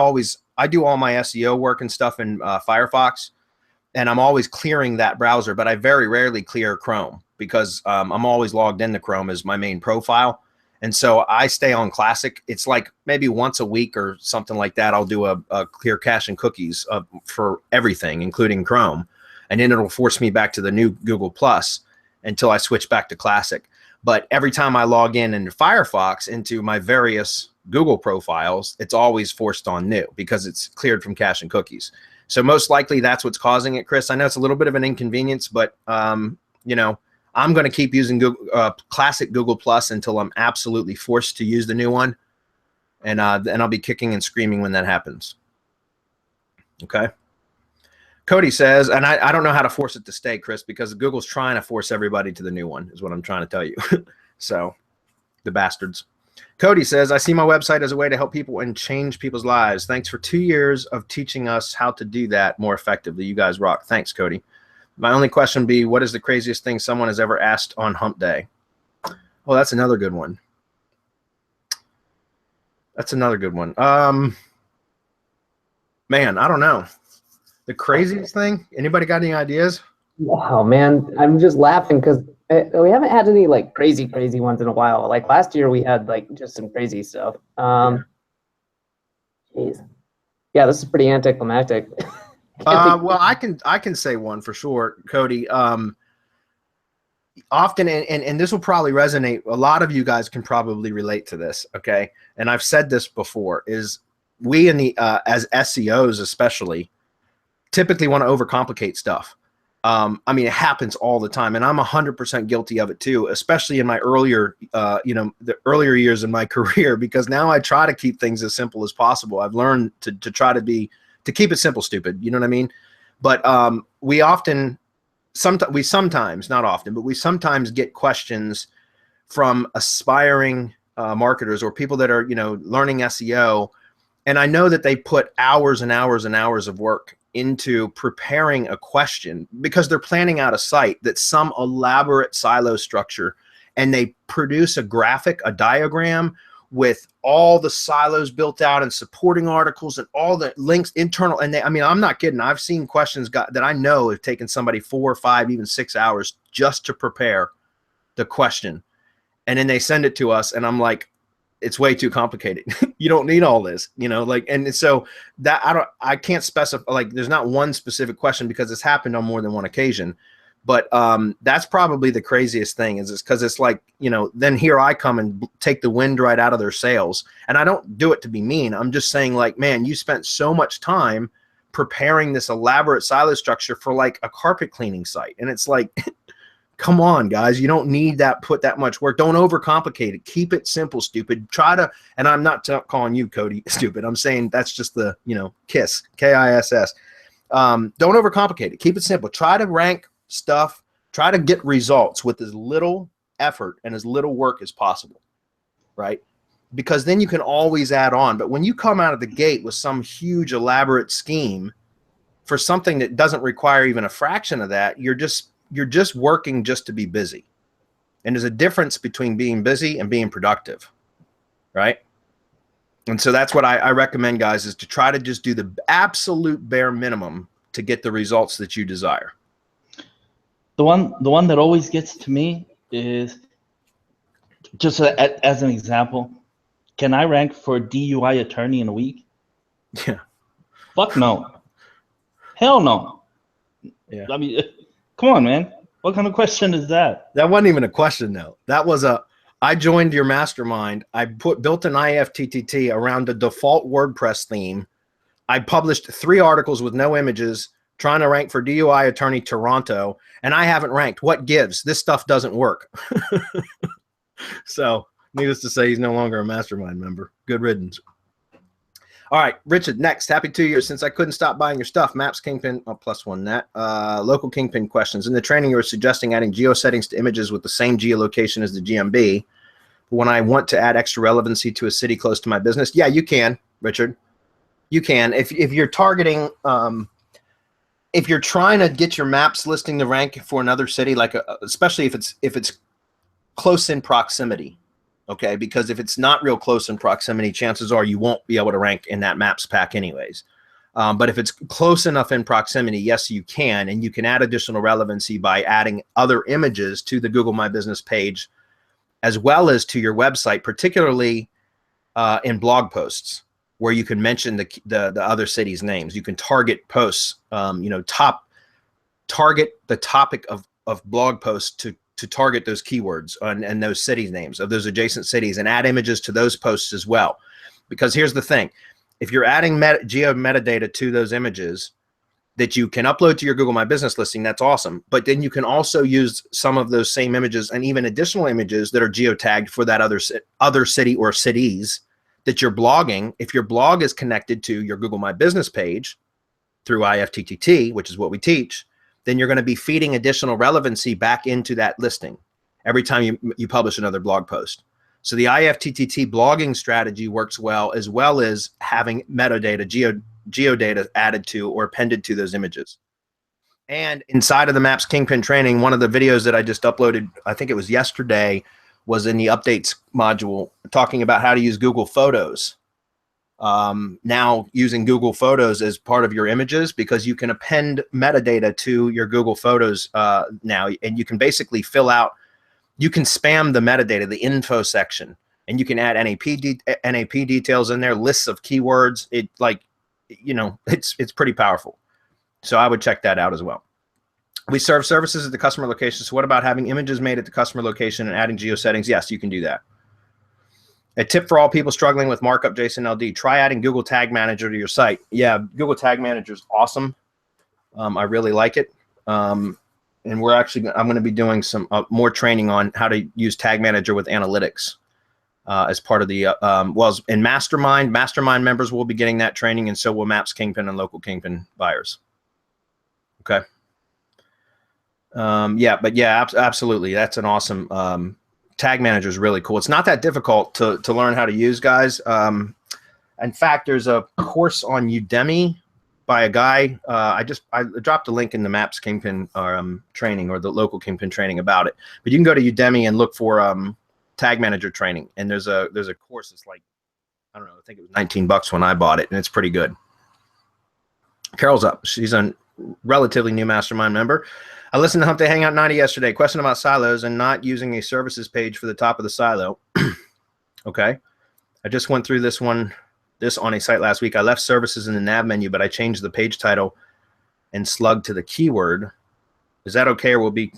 do all my SEO work and stuff in Firefox, and I'm always clearing that browser, but I very rarely clear Chrome because I'm always logged into Chrome as my main profile. And so I stay on Classic. It's like maybe once a week or something like that, I'll do a clear cache and cookies for everything, including Chrome. And then it'll force me back to the new Google Plus until I switch back to Classic. But every time I log in into Firefox into my various Google profiles, it's always forced on new because it's cleared from cache and cookies. So most likely that's what's causing it, Chris. I know it's a little bit of an inconvenience, but I'm going to keep using Google, Classic Google Plus until I'm absolutely forced to use the new one. And I'll be kicking and screaming when that happens. Okay. Cody says, and I don't know how to force it to stay, Chris, because Google's trying to force everybody to the new one is what I'm trying to tell you. So the bastards. Cody says, I see my website as a way to help people and change people's lives. Thanks for 2 years of teaching us how to do that more effectively. You guys rock. Thanks, Cody. My only question would be, what is the craziest thing someone has ever asked on Hump Day? Oh, that's another good one. That's another good one. Man, I don't know. The craziest thing? Anybody got any ideas? Wow, man, I'm just laughing because we haven't had any like crazy ones in a while. Like last year we had like just some crazy stuff. Jeez. Yeah, this is pretty anticlimactic. Well, I can say one for sure, Cody. Often, and this will probably resonate. A lot of you guys can probably relate to this. Okay, and I've said this before: is we in the as SEOs especially typically want to overcomplicate stuff. I mean, it happens all the time, and I'm 100% guilty of it too, especially in my earlier, the earlier years in my career, because now I try to keep things as simple as possible. I've learned to try to keep it simple, stupid. You know what I mean? But we sometimes, not often, but we sometimes get questions from aspiring marketers or people that are, learning SEO. And I know that they put hours and hours and hours of work into preparing a question because they're planning out a site that's some elaborate silo structure, and they produce a graphic, a diagram with all the silos built out and supporting articles and all the links internal. And I'm not kidding. I've seen questions that I know have taken somebody 4 or 5, even 6 hours just to prepare the question. And then they send it to us and I'm like, it's way too complicated. You don't need all this, and so that I can't specify, like, there's not one specific question because it's happened on more than one occasion. But that's probably the craziest thing is because it's like, then here I come and take the wind right out of their sails. And I don't do it to be mean. I'm just saying, like, man, you spent so much time preparing this elaborate silo structure for like a carpet cleaning site. And it's like, come on, guys, you don't need put that much work. Don't overcomplicate it. Keep it simple, stupid. And I'm not calling you, Cody, stupid. I'm saying that's just the, KISS, K-I-S-S. Don't overcomplicate it. Keep it simple. Try to rank stuff. Try to get results with as little effort and as little work as possible, right? Because then you can always add on. But when you come out of the gate with some huge elaborate scheme for something that doesn't require even a fraction of that, you're just working just to be busy. And there's a difference between being busy and being productive, right? And so that's what I recommend, guys, is to try to just do the absolute bare minimum to get the results that you desire. The one that always gets to me is, just as an example, can I rank for a DUI attorney in a week? Yeah. Fuck no. Hell no. Yeah. I mean, come on, man. What kind of question is that? That wasn't even a question, though. That was I joined your mastermind. I built an IFTTT around the default WordPress theme. I published 3 articles with no images trying to rank for DUI attorney Toronto, and I haven't ranked. What gives? This stuff doesn't work. So, needless to say, he's no longer a mastermind member. Good riddance. All right, Richard, next. Happy 2 years since I couldn't stop buying your stuff. Maps, Kingpin, +1 net. Local Kingpin questions. In the training, you were suggesting adding geo settings to images with the same geolocation as the GMB. When I want to add extra relevancy to a city close to my business, yeah, you can, Richard. You can. If you're targeting, if you're trying to get your maps listing to rank for another city, like especially if it's close in proximity. Okay, because if it's not real close in proximity, chances are you won't be able to rank in that maps pack anyways. But if it's close enough in proximity, yes, you can. And you can add additional relevancy by adding other images to the Google My Business page, as well as to your website, particularly in blog posts, where you can mention the other cities' names. You can target posts, target the topic of blog posts to target those keywords and those cities' names of those adjacent cities, and add images to those posts as well. Because here's the thing, if you're adding geo metadata to those images that you can upload to your Google My Business listing, that's awesome. But then you can also use some of those same images and even additional images that are geotagged for that other city or cities that you're blogging. If your blog is connected to your Google My Business page through IFTTT, which is what we teach, then you're going to be feeding additional relevancy back into that listing every time you publish another blog post. So the IFTTT blogging strategy works well as having metadata, geodata added to or appended to those images. And inside of the Maps Kingpin training, one of the videos that I just uploaded, I think it was yesterday, was in the updates module talking about how to use Google Photos. Now using Google Photos as part of your images, because you can append metadata to your Google Photos now, and you can basically fill out, you can spam the metadata, the info section, and you can add NAP details in there, lists of keywords. It like, you know, it's pretty powerful. So I would check that out as well. We serve services at the customer location. So what about having images made at the customer location and adding geo settings? Yes, you can do that. A tip for all people struggling with markup JSON LD, try adding Google Tag Manager to your site. Yeah, Google Tag Manager is awesome. I really like it. And I'm going to be doing some more training on how to use Tag Manager with analytics as part of the, in Mastermind members will be getting that training, and so will Maps Kingpin and local Kingpin buyers. Okay. Absolutely. That's an awesome, Tag Manager is really cool. It's not that difficult to learn how to use, guys. In fact, there's a course on Udemy by a guy. I dropped a link in the Maps Kingpin training, or the local Kingpin training about it. But you can go to Udemy and look for Tag Manager training. And there's a course that's like, I don't know, I think it was $19 when I bought it, and it's pretty good. Carol's up. She's a relatively new mastermind member. I listened to Humpday Hangout 90 yesterday. Question about silos and not using a services page for the top of the silo. Okay. I just went through this on a site last week. I left services in the nav menu, but I changed the page title and slug to the keyword. Is that okay, or will be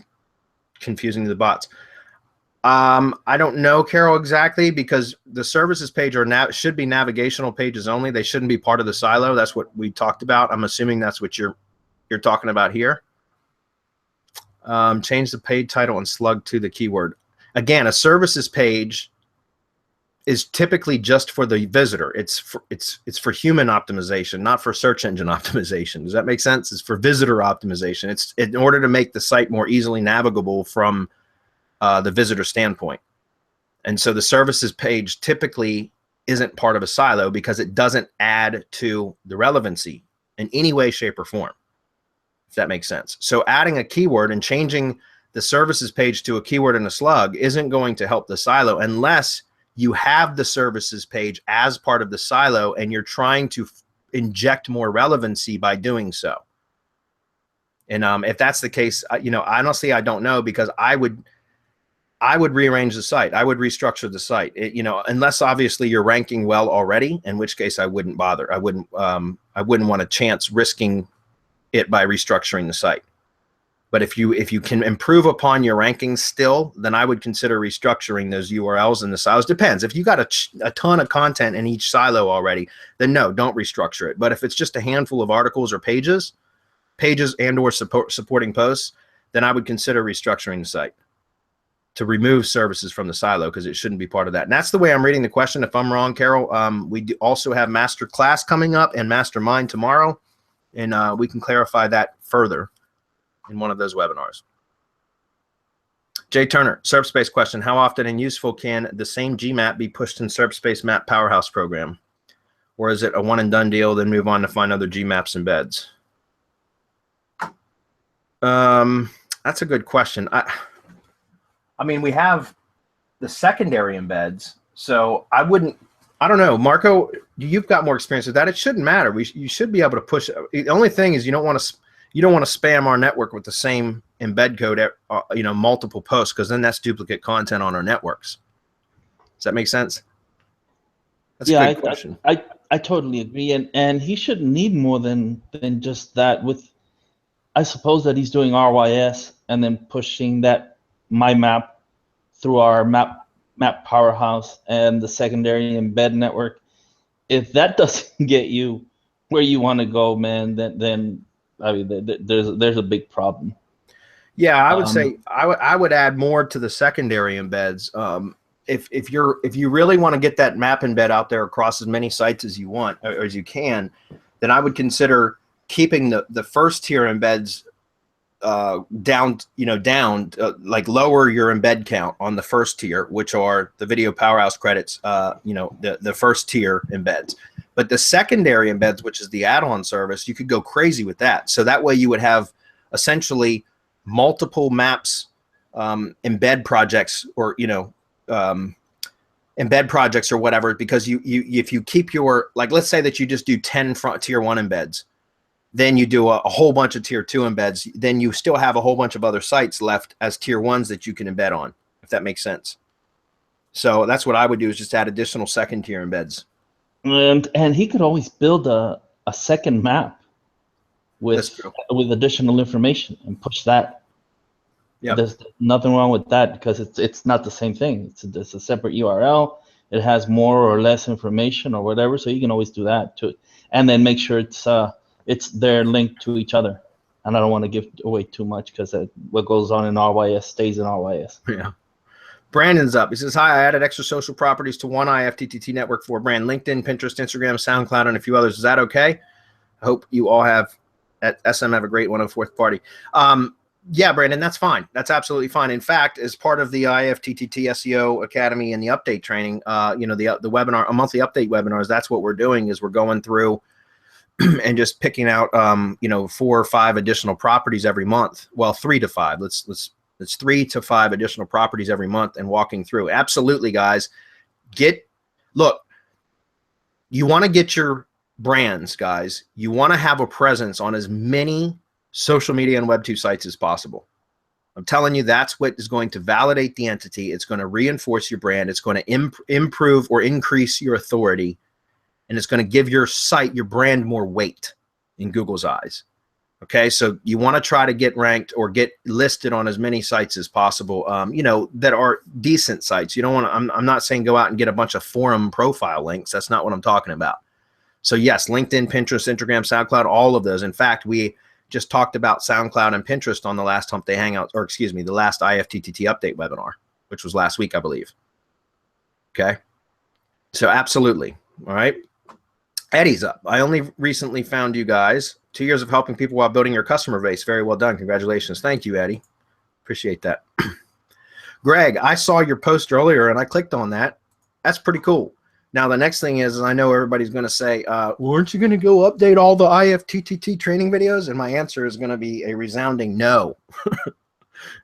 confusing to the bots? I don't know, Carol, exactly, because the services page should be navigational pages only. They shouldn't be part of the silo. That's what we talked about. I'm assuming that's what you're talking about here. Change the page title and slug to the keyword. Again, a services page is typically just for the visitor. It's for human optimization, not for search engine optimization. Does that make sense? It's for visitor optimization. It's in order to make the site more easily navigable from the visitor standpoint. And so the services page typically isn't part of a silo because it doesn't add to the relevancy in any way, shape, or form, if that makes sense. So adding a keyword and changing the services page to a keyword and a slug isn't going to help the silo unless you have the services page as part of the silo and you're trying to inject more relevancy by doing so. And if that's the case, honestly, I don't know, because I would rearrange the site. I would restructure the site, unless obviously you're ranking well already, in which case I wouldn't bother. I wouldn't want to chance risking it by restructuring the site. But if you can improve upon your rankings still, then I would consider restructuring those URLs in the silos. Depends. If you got a ton of content in each silo already, then no, don't restructure it. But if it's just a handful of articles or pages and or supporting posts, then I would consider restructuring the site to remove services from the silo, because it shouldn't be part of that. And that's the way I'm reading the question. If I'm wrong, Carol, we also have master class coming up and mastermind tomorrow, and we can clarify that further in one of those webinars. Jay Turner, Serpspace question. How often and useful can the same GMap be pushed in Serpspace Map Powerhouse program? Or is it a one and done deal, then move on to find other GMaps embeds? That's a good question. I mean, we have the secondary embeds, so I don't know. Marco, you've got more experience with that. It shouldn't matter. You should be able to push. The only thing is you don't want to spam our network with the same embed code at multiple posts, because then that's duplicate content on our networks. Does that make sense? That's a good question. I totally agree, and he shouldn't need more than just that. I suppose that he's doing RYS and then pushing that my map through our map powerhouse and the secondary embed network. If that doesn't get you where you want to go, man, then I mean, there's a big problem. Yeah, I would say I would add more to the secondary embeds. If you really want to get that map embed out there across as many sites as you want, or as you can, then I would consider keeping the first tier embeds down, like lower your embed count on the first tier, which are the Video Powerhouse credits, the first tier embeds. But the secondary embeds, which is the add-on service, you could go crazy with that. So that way you would have essentially multiple maps, embed projects, or embed projects or whatever, because if you keep your, like, let's say that you just do 10 front tier 1 embeds, then you do a whole bunch of tier 2 embeds, then you still have a whole bunch of other sites left as tier 1s that you can embed on, if that makes sense. So that's what I would do, is just add additional second tier embeds. And he could always build a second map with additional information and push that. Yeah, there's nothing wrong with that, because it's not the same thing. It's a separate URL. It has more or less information or whatever, so you can always do that too, and then make sure they're linked to each other. And I don't want to give away too much, because what goes on in RYS stays in RYS. Yeah. Brandon's up. He says, hi, I added extra social properties to one IFTTT network for a brand: LinkedIn, Pinterest, Instagram, SoundCloud, and a few others. Is that okay? I hope you all have at SM have a great 104th party. Yeah, Brandon, that's fine. That's absolutely fine. In fact, as part of the IFTTT SEO Academy and the update training, the webinar, a monthly update webinars, that's what we're doing, is we're going through and just picking out 4 or 5 additional properties every month. Well, 3 to 5. It's 3 to 5 additional properties every month, and walking through. Absolutely, guys. Look, you want to get your brands, guys. You want to have a presence on as many social media and Web2 sites as possible. I'm telling you, that's what is going to validate the entity. It's going to reinforce your brand. It's going to improve or increase your authority, and it's going to give your site, your brand, more weight in Google's eyes. Okay, so you want to try to get ranked or get listed on as many sites as possible, that are decent sites. You don't want to, I'm not saying go out and get a bunch of forum profile links. That's not what I'm talking about. So yes, LinkedIn, Pinterest, Instagram, SoundCloud, all of those. In fact, we just talked about SoundCloud and Pinterest on the last Humpday Hangout, or excuse me, the last IFTTT update webinar, which was last week, I believe. Okay, so absolutely. All right. Eddie's up. I only recently found you guys. 2 years of helping people while building your customer base. Very well done. Congratulations. Thank you, Eddie. Appreciate that. Greg, I saw your post earlier and I clicked on that. That's pretty cool. Now, the next thing is, I know everybody's going to say, well, aren't you going to go update all the IFTTT training videos? And my answer is going to be a resounding no.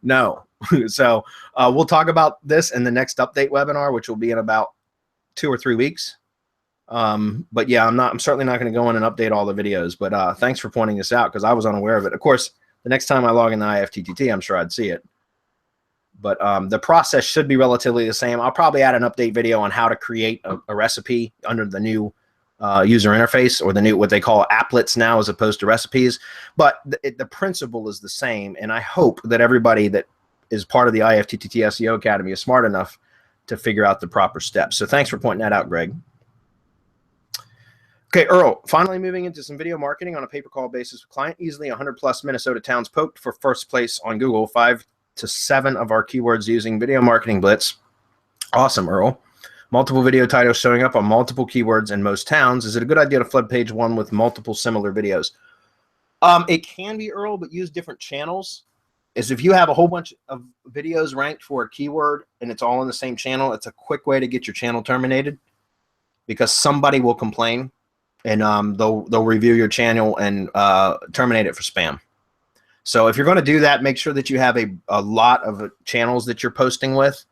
No. So we'll talk about this in the next update webinar, which will be in about 2 or 3 weeks. But yeah, I'm certainly not going to go in and update all the videos, but thanks for pointing this out, because I was unaware of it. Of course, the next time I log in the IFTTT, I'm sure I'd see it. But the process should be relatively the same. I'll probably add an update video on how to create a recipe under the new user interface, or the new, what they call applets now, as opposed to recipes. But the principle is the same, and I hope that everybody that is part of the IFTTT SEO Academy is smart enough to figure out the proper steps. So thanks for pointing that out, Greg. Okay, Earl, finally moving into some video marketing on a pay-per-call basis with client. Easily 100+ Minnesota towns poked for first place on Google. 5 to 7 of our keywords using Video Marketing Blitz. Awesome, Earl. Multiple video titles showing up on multiple keywords in most towns. Is it a good idea to flood page 1 with multiple similar videos? It can be, Earl, but use different channels. If you have a whole bunch of videos ranked for a keyword and it's all in the same channel, it's a quick way to get your channel terminated, because somebody will complain. And they'll review your channel and terminate it for spam. So if you're going to do that, make sure that you have a lot of channels that you're posting with,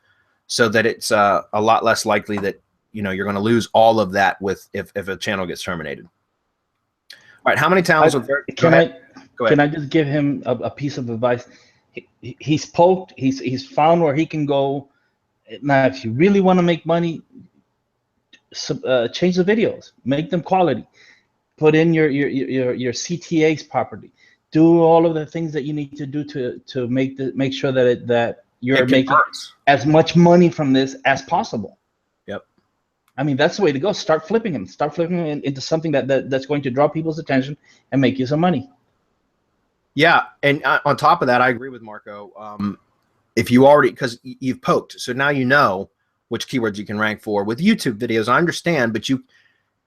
so that it's a lot less likely that you're going to lose all of that if a channel gets terminated. All right, how many towns? Can I just give him a piece of advice? He's poked. He's found where he can go. Now, if you really want to make money, change the videos, make them quality, put in your CTAs properly, do all of the things that you need to do to make sure that you're making as much money from this as possible. Yep. I mean, that's the way to go. Start flipping them into something that's going to draw people's attention and make you some money. Yeah, and on top of that, I agree with Marco. If you already, because you've poked, so now you know which keywords you can rank for. With YouTube videos, I understand, but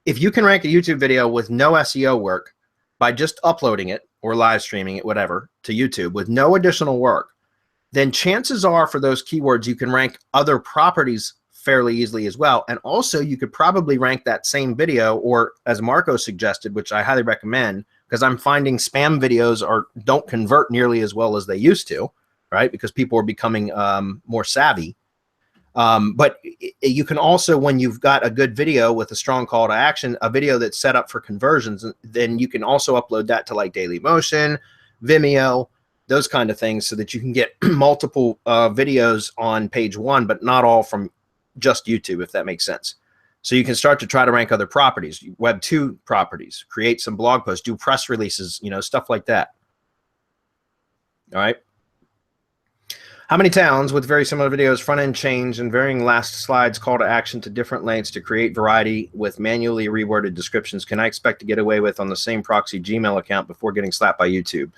if you can rank a YouTube video with no SEO work, by just uploading it or live streaming it, whatever, to YouTube with no additional work, then chances are for those keywords, you can rank other properties fairly easily as well. And also you could probably rank that same video, or as Marco suggested, which I highly recommend, because I'm finding spam videos don't convert nearly as well as they used to, right? Because people are becoming more savvy. But you can also, when you've got a good video with a strong call to action, a video that's set up for conversions, then you can also upload that to like Dailymotion, Vimeo, those kind of things, so that you can get multiple videos on page one, but not all from just YouTube, if that makes sense. So you can start to try to rank other properties, Web 2 properties, create some blog posts, do press releases, stuff like that. All right. How many towns with very similar videos, front-end change, and varying last slides, call to action to different lengths to create variety with manually reworded descriptions can I expect to get away with on the same proxy Gmail account before getting slapped by YouTube?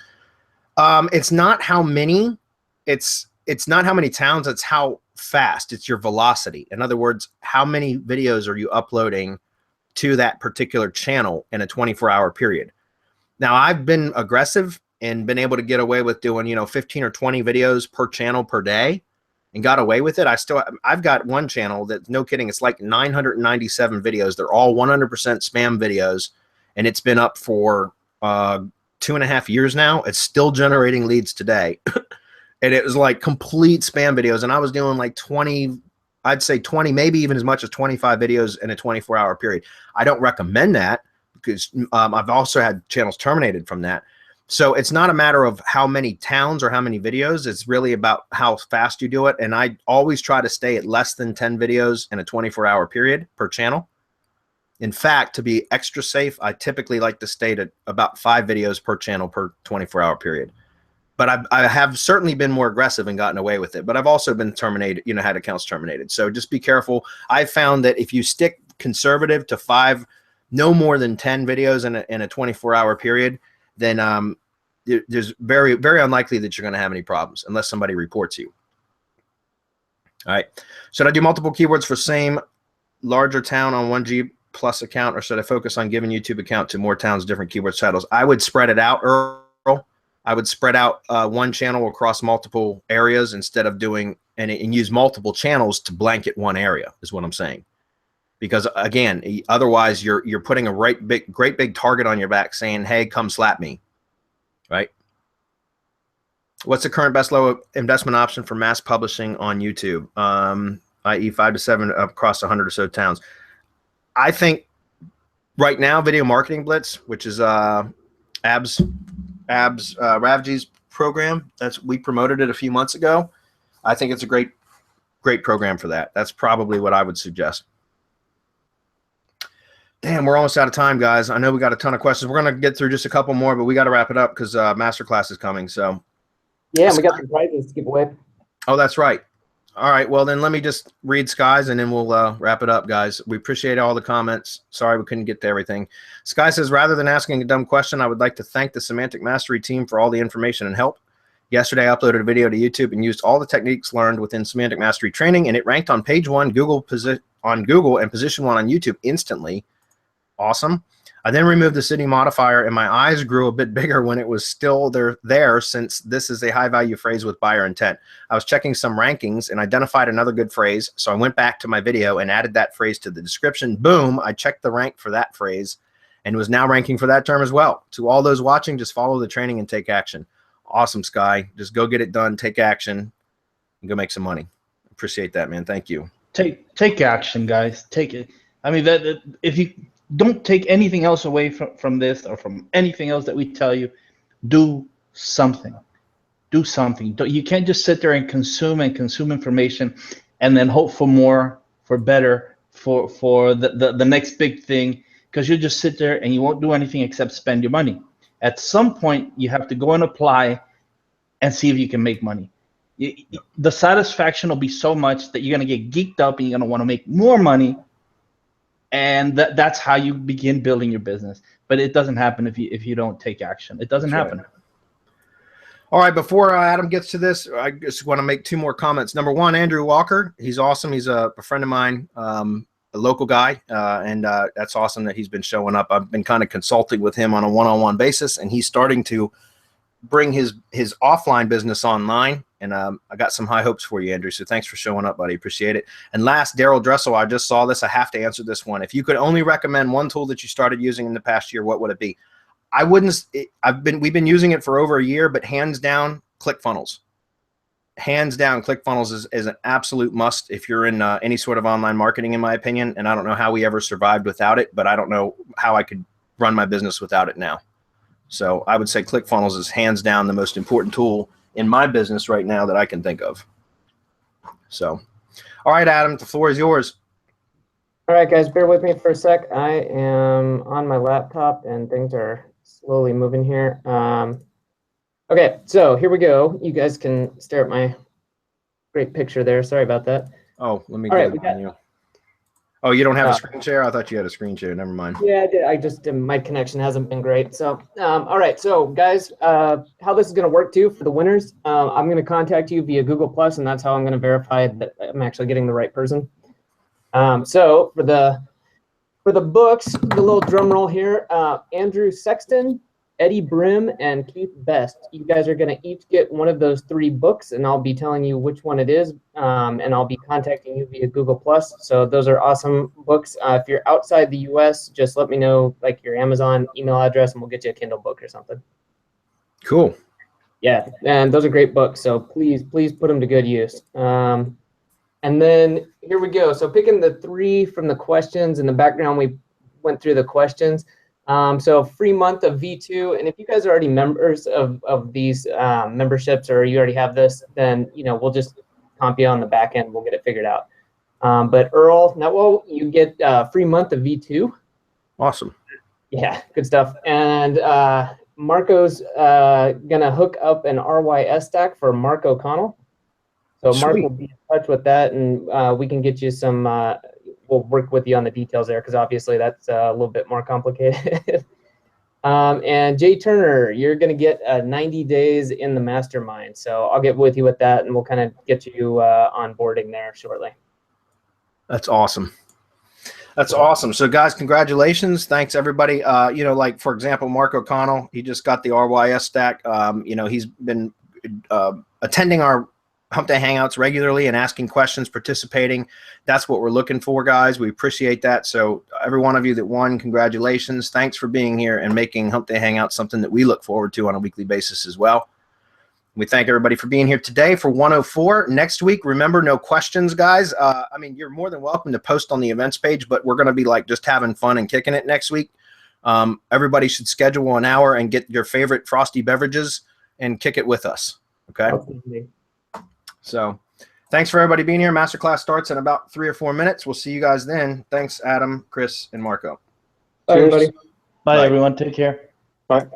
It's not how many, it's not how many towns, it's how fast, it's your velocity. In other words, how many videos are you uploading to that particular channel in a 24-hour period? Now, I've been aggressive and been able to get away with doing, 15 or 20 videos per channel per day and got away with it. I've got one channel that, no kidding, it's like 997 videos. They're all 100% spam videos, and it's been up for 2.5 years now. It's still generating leads today. And it was like complete spam videos. And I was doing like 20, I'd say 20, maybe even as much as 25 videos in a 24-hour period. I don't recommend that because I've also had channels terminated from that. So it's not a matter of how many towns or how many videos. It's really about how fast you do it. And I always try to stay at less than 10 videos in a 24-hour period per channel. In fact, to be extra safe, I typically like to stay at about 5 videos per channel per 24-hour period. But I have certainly been more aggressive and gotten away with it. But I've also been terminated, had accounts terminated. So just be careful. I've found that if you stick conservative to 5, no more than 10 videos in a 24-hour period, then there's very, very unlikely that you're going to have any problems unless somebody reports you. All right. Should I do multiple keywords for same larger town on 1G plus account, or should I focus on giving YouTube account to more towns, different keyword titles? I would spread it out, Earl. I would spread out one channel across multiple areas instead of doing and use multiple channels to blanket one area, is what I'm saying. Because again, otherwise you're putting a great big target on your back saying, hey, come slap me, right? What's the current best low investment option for mass publishing on YouTube, i.e. 5 to 7 across 100 or so towns? I think right now, Video Marketing Blitz, which is Ravji's program, we promoted it a few months ago. I think it's a great program for that. That's probably what I would suggest. Damn, we're almost out of time, guys. I know we got a ton of questions. We're going to get through just a couple more, but we got to wrap it up because masterclass is coming. So yeah, and we got some prizes to give away. Oh, that's right. All right, well then let me just read Sky's and then we'll wrap it up, guys. We appreciate all the comments. Sorry we couldn't get to everything. Sky says, rather than asking a dumb question, I would like to thank the Semantic Mastery team for all the information and help. Yesterday I uploaded a video to YouTube and used all the techniques learned within Semantic Mastery training, and it ranked on page 1 Google and position 1 on YouTube instantly. Awesome. I then removed the city modifier, and my eyes grew a bit bigger when it was still there since this is a high-value phrase with buyer intent. I was checking some rankings and identified another good phrase, so I went back to my video and added that phrase to the description. Boom, I checked the rank for that phrase and was now ranking for that term as well. To all those watching, just follow the training and take action. Awesome, Sky. Just go get it done, take action, and go make some money. Appreciate that, man. Thank you. Take action, guys. Take it. I mean, if you don't take anything else away from this or from anything else that we tell you, do something. Do something. You can't just sit there and consume information and then hope for more, for better, for the next big thing, because you'll just sit there and you won't do anything except spend your money. At some point, you have to go and apply and see if you can make money. The satisfaction will be so much that you're going to get geeked up and you're going to want to make more money. And that's how you begin building your business. But it doesn't happen if you don't take action. It doesn't happen. All right, before Adam gets to this, I just want to make 2 more comments. Number 1, Andrew Walker. He's awesome. He's a friend of mine. local guy, and that's awesome that he's been showing up. I've been kind of consulting with him on a one-on-one basis, and he's starting to bring his offline business online. And I got some high hopes for you, Andrew. So thanks for showing up, buddy. Appreciate it. And last, Daryl Dressel, I just saw this. I have to answer this one. If you could only recommend one tool that you started using in the past year, what would it be? I wouldn't. We've been using it for over a year, but hands down, ClickFunnels. Hands down, ClickFunnels is an absolute must if you're in any sort of online marketing, in my opinion. And I don't know how we ever survived without it, but I don't know how I could run my business without it now. So I would say ClickFunnels is hands down the most important tool in my business right now that I can think of. So, all right, Adam, the floor is yours. All right, guys, bear with me for a sec. I am on my laptop and things are slowly moving here. Okay, so here we go. You guys can stare at my great picture there. Sorry about that. Oh, let me All get right, it on you. Oh, you don't have a screen share? I thought you had a screen share. Never mind. Yeah, I just my connection hasn't been great. So, all right. So, guys, how this is going to work too for the winners? I'm going to contact you via Google Plus, and that's how I'm going to verify that I'm actually getting the right person. So for the books, the little drum roll here: Andrew Sexton, Eddie Brim, and Keith Best. You guys are going to each get one of those 3 books, and I'll be telling you which one it is, and I'll be contacting you via Google Plus. So those are awesome books. If you're outside the U.S., just let me know, like, your Amazon email address, and we'll get you a Kindle book or something. Cool. Yeah, and those are great books. So please put them to good use. And then here we go. So picking the 3 from the questions in the background, we went through the questions. So free month of V2, and if you guys are already members of these memberships, or you already have this, then we'll just comp you on the back end. We'll get it figured out. But Earl, now you get free month of V2. Awesome. Yeah, good stuff. And Marco's gonna hook up an RYS stack for Mark O'Connell. So Mark will be in touch with that, and we can get you some. We'll work with you on the details there, because obviously that's a little bit more complicated. And Jay Turner, you're going to get 90 days in the mastermind. So I'll get with you with that, and we'll kind of get you onboarding there shortly. That's awesome. That's awesome. So guys, congratulations. Thanks everybody. Like for example, Mark O'Connell, he just got the RYS stack. He's been attending our Humpday Hangouts regularly and asking questions, participating. That's what we're looking for, guys. We appreciate that. So every one of you that won, congratulations. Thanks for being here and making Humpday Hangouts something that we look forward to on a weekly basis as well. We thank everybody for being here today for 104. Next week, remember, no questions, guys. You're more than welcome to post on the events page, but we're going to be like just having fun and kicking it next week. Everybody should schedule an hour and get your favorite frosty beverages and kick it with us. Okay. So thanks for everybody being here. Masterclass starts in about 3 or 4 minutes. We'll see you guys then. Thanks, Adam, Chris, and Marco. Bye, everybody. Bye, everyone. Take care. Bye.